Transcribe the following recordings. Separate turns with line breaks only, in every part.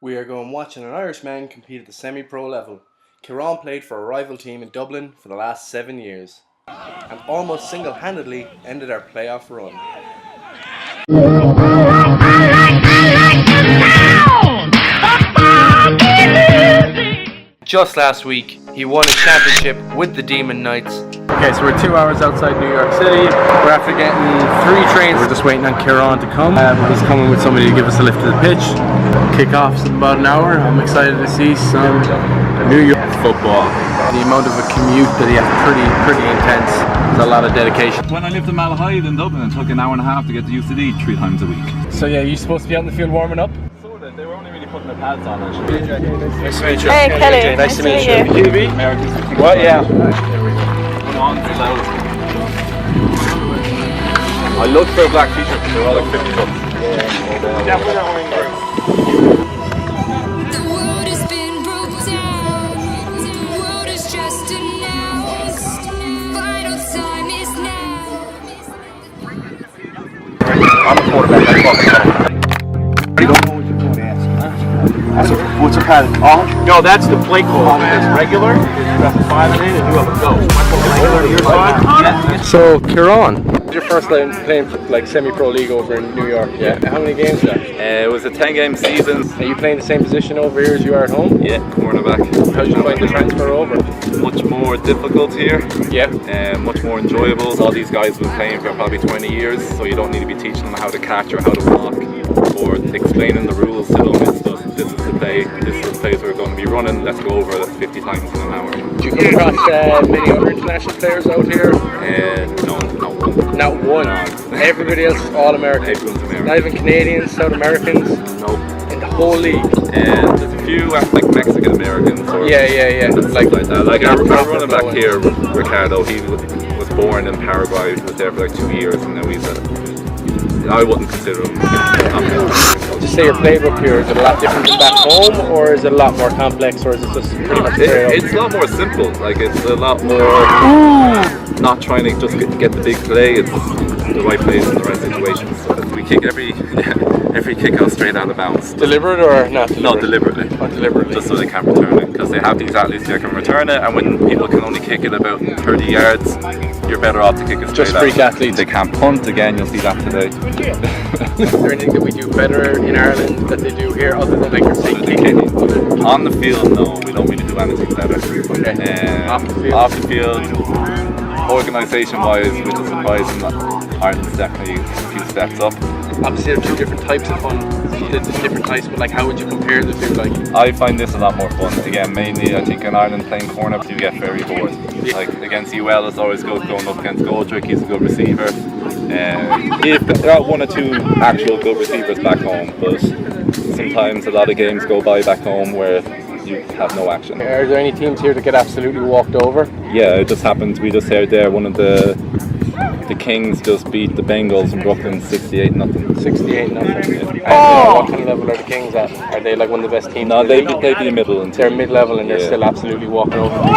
We are going watching an Irishman compete at the semi-pro level. Ciaran played for a rival team in Dublin for the last 7 years and almost single-handedly ended our playoff run. Just last week, he won a championship with the Demon Knights. Okay, so we're 2 hours outside New York City. We're after getting 3 trains. We're just waiting on Ciaran to come. He's coming with somebody to give us a lift to the pitch. Kick-off's in about an hour. I'm excited to see some New York football. The amount of a commute that he has pretty intense. There's a lot of dedication.
When I lived in Malahide in Dublin, it took an hour and a half to get to UCD 3 times a week.
So yeah, you're supposed to be out in the field warming up?
They were only really putting their pads on actually.
Nice to meet you.
Hey, Kelly.
Nice to meet you.
you.
Americans.
What? Yeah.
I looked for a black t-shirt, they were all like 50 bucks.
Yeah, we're not wearing green.
The world has been broke down. The world is just announced. Final time is now.
I'm a quarterback. What's a pad?
No, that's the play call. It's regular. You have to file it in and you have to go. Regular to your side? Yeah.
So, Ciaran, your first time playing like semi-pro league over in New York. Yeah. How many games is that?
It was a 10-game season.
Are you playing the same position over here as you are at home?
Yeah, cornerback.
How did you find the transfer over?
Much more difficult here.
Yeah.
Much more enjoyable. All these guys have been playing for probably 20 years, so you don't need to be teaching them how to catch or how to block or explaining the rules to them. It's just, this is the play, this is the plays we're going to be running, let's go over that 50 times in an hour.
Do you come across many other international players out here?
No.
Not one. Everybody else is all American.
Everyone's American.
Not even Canadians, South Americans?
No.
In the whole league?
There's a few like Mexican Americans or
Yeah.
stuff like that. Like our running back here, Ricardo, he was born in Paraguay, he was there for like 2 years, and now he's I wouldn't consider him.
Would you say your playbook here, is it a lot different than back home, or is it a lot more complex, or is it just pretty much
It's a lot more simple. Like it's a lot more not trying to just get the big play. It's the right plays in the right situations. So we kick every kickoff straight out of bounds.
Deliberate or not deliberate?
No, deliberately.
Oh, deliberately.
Just so they can't return it, because they have these athletes that can return it, and when people can only kick it about 30 yards, you're better off to kick it straight
Just freak
out.
athletes.
They can't punt again. You'll see that today.
Is there anything that we do better in Ireland that they do here, other than like you're saying kicking?
On the field, no, we don't really do anything better. Off the field, organisation-wise, which is surprising, Ireland's definitely a few steps up.
Obviously, there are 2 different types of fun. Different types, but like, how would you compare the 2? Like,
I find this a lot more fun. Again, mainly I think in Ireland playing corner, you get very bored.
Yeah.
Like against UL, it's always good going up against Goldrick. He's a good receiver. If there are 1 or 2 actual good receivers back home, but sometimes a lot of games go by back home where you have no action.
are there any teams here that get absolutely walked over?
Yeah, it just happened. We just heard there one of the Kings just beat the Bengals in Brooklyn 68-0.
68-0.
Oh!
What kind of level are the Kings at? Are they like one of the best teams?
No, they'd be middle.
They're mid-level and they're still absolutely walking over. Do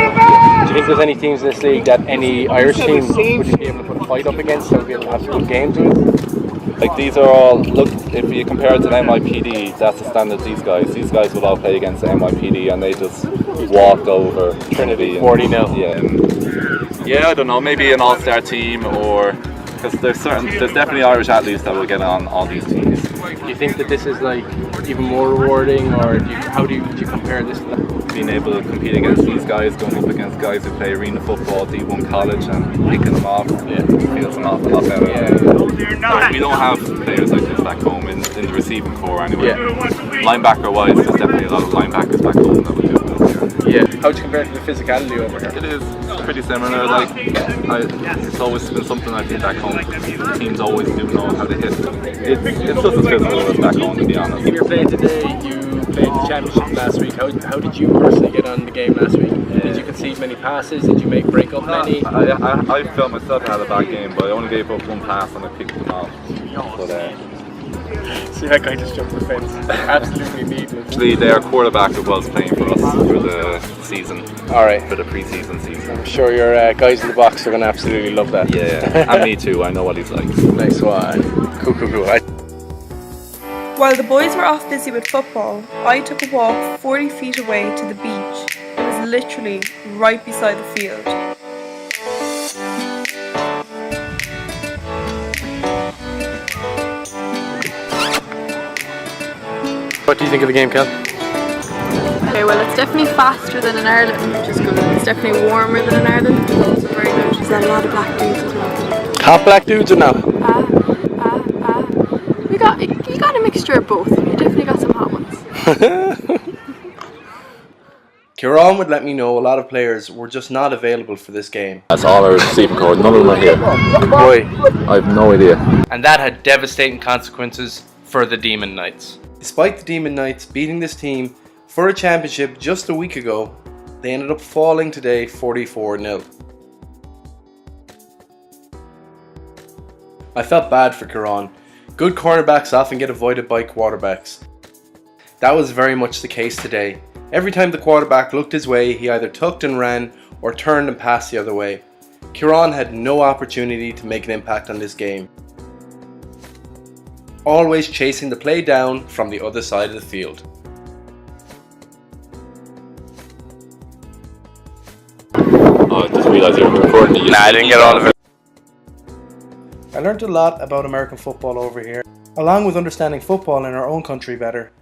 you think there's any teams in this league that any Irish team would you be able to put a fight up against that would be able to have good games with?
Like these are all, look, if you compare it to the NYPD, that's the standard these guys. These guys will all play against the NYPD and they just walk over Trinity.
40-0.
Yeah, I don't know, maybe an all-star team, or because there's definitely Irish athletes that will get on all these teams.
Do you think that this is like even more rewarding, or would you compare this to that?
Being able to compete against these guys, going up against guys who play arena football, D1 college, and picking them off, feels an awful lot better. We don't have players like this back home in the receiving corps anyway. Linebacker-wise, there's definitely a lot of linebackers back home that would do this.
Yeah. How would you compare it to the physicality over here?
It is pretty similar. Like it's always been something I think back home. Teams always do know how to hit. It's just as physical as back home, to be honest.
You're playing today. You played the championship last week. How did you personally get on the game last week? Did you concede many passes? Did you break up many?
I felt myself I had a bad game, but I only gave up 1 pass and I picked them off. But
See, that guy just jumped the fence. Absolutely needless.
actually, their quarterback was playing for us for the season.
All right.
For the pre-season season.
I'm sure your guys in the box are going to absolutely love that.
Yeah, and me too. I know what he's like.
Nice one. Cool.
While the boys were off busy with football, I took a walk 40 feet away to the beach. It was literally right beside the field.
What do you think of the game, Cal?
Okay, well it's definitely faster than in Ireland, which is good. It's definitely warmer than in Ireland, which is also very good. There's a lot of black dudes as well.
Half black dudes or no?
You got a mixture of both. You definitely got some hot ones.
Ciaran would let me know a lot of players were just not available for this game.
That's all our receiving code. None of them are here.
Boy.
I have no idea.
And that had devastating consequences for the Demon Knights. Despite the Demon Knights beating this team for a championship just a week ago, they ended up falling today 44-0. I felt bad for Ciaran. Good cornerbacks often get avoided by quarterbacks. That was very much the case today. Every time the quarterback looked his way, he either tucked and ran or turned and passed the other way. Ciaran had no opportunity to make an impact on this game. Always chasing the play down from the other side of the field.
Oh, I just realised you were recording it.
Nah, I didn't get all of it. I learned a lot about American football over here, along with understanding football in our own country better.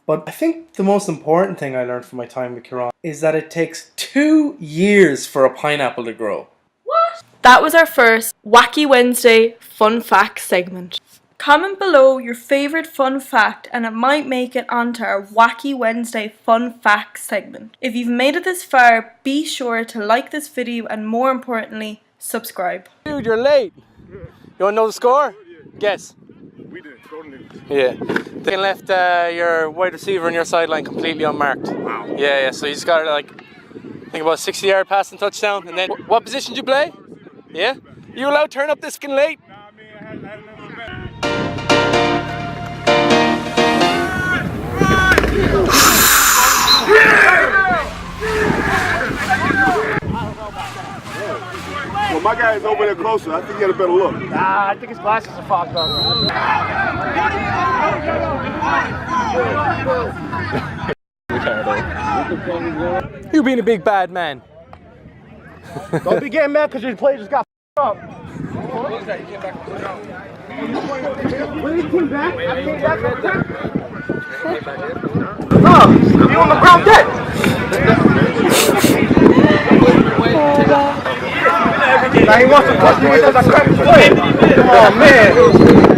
But I think the most important thing I learned from my time with Ciaran is that it takes 2 years for a pineapple to grow.
What? That was our first Wacky Wednesday Fun Fact segment. Comment below your favourite fun fact and it might make it onto our Wacky Wednesday Fun Fact segment. If you've made it this far, be sure to like this video and more importantly, subscribe.
Dude, you're late. You want to know the score? Guess.
We did.
Yeah. They left your wide receiver on your sideline completely unmarked.
Wow.
Yeah, so you just got to think about 60-yard passing touchdown. And then, what position did you play? Yeah? You allowed to turn up this skin late?
Nah, I mean, I had a little bit. Well, my guy is over there closer. I think he had a better look.
Nah, I think his glasses are fogged up.
You being a big bad man.
Don't be getting mad because your play just got up. When he came back, oh, you on the ground dead. Now he wants to push me because I cracked his play. Oh man.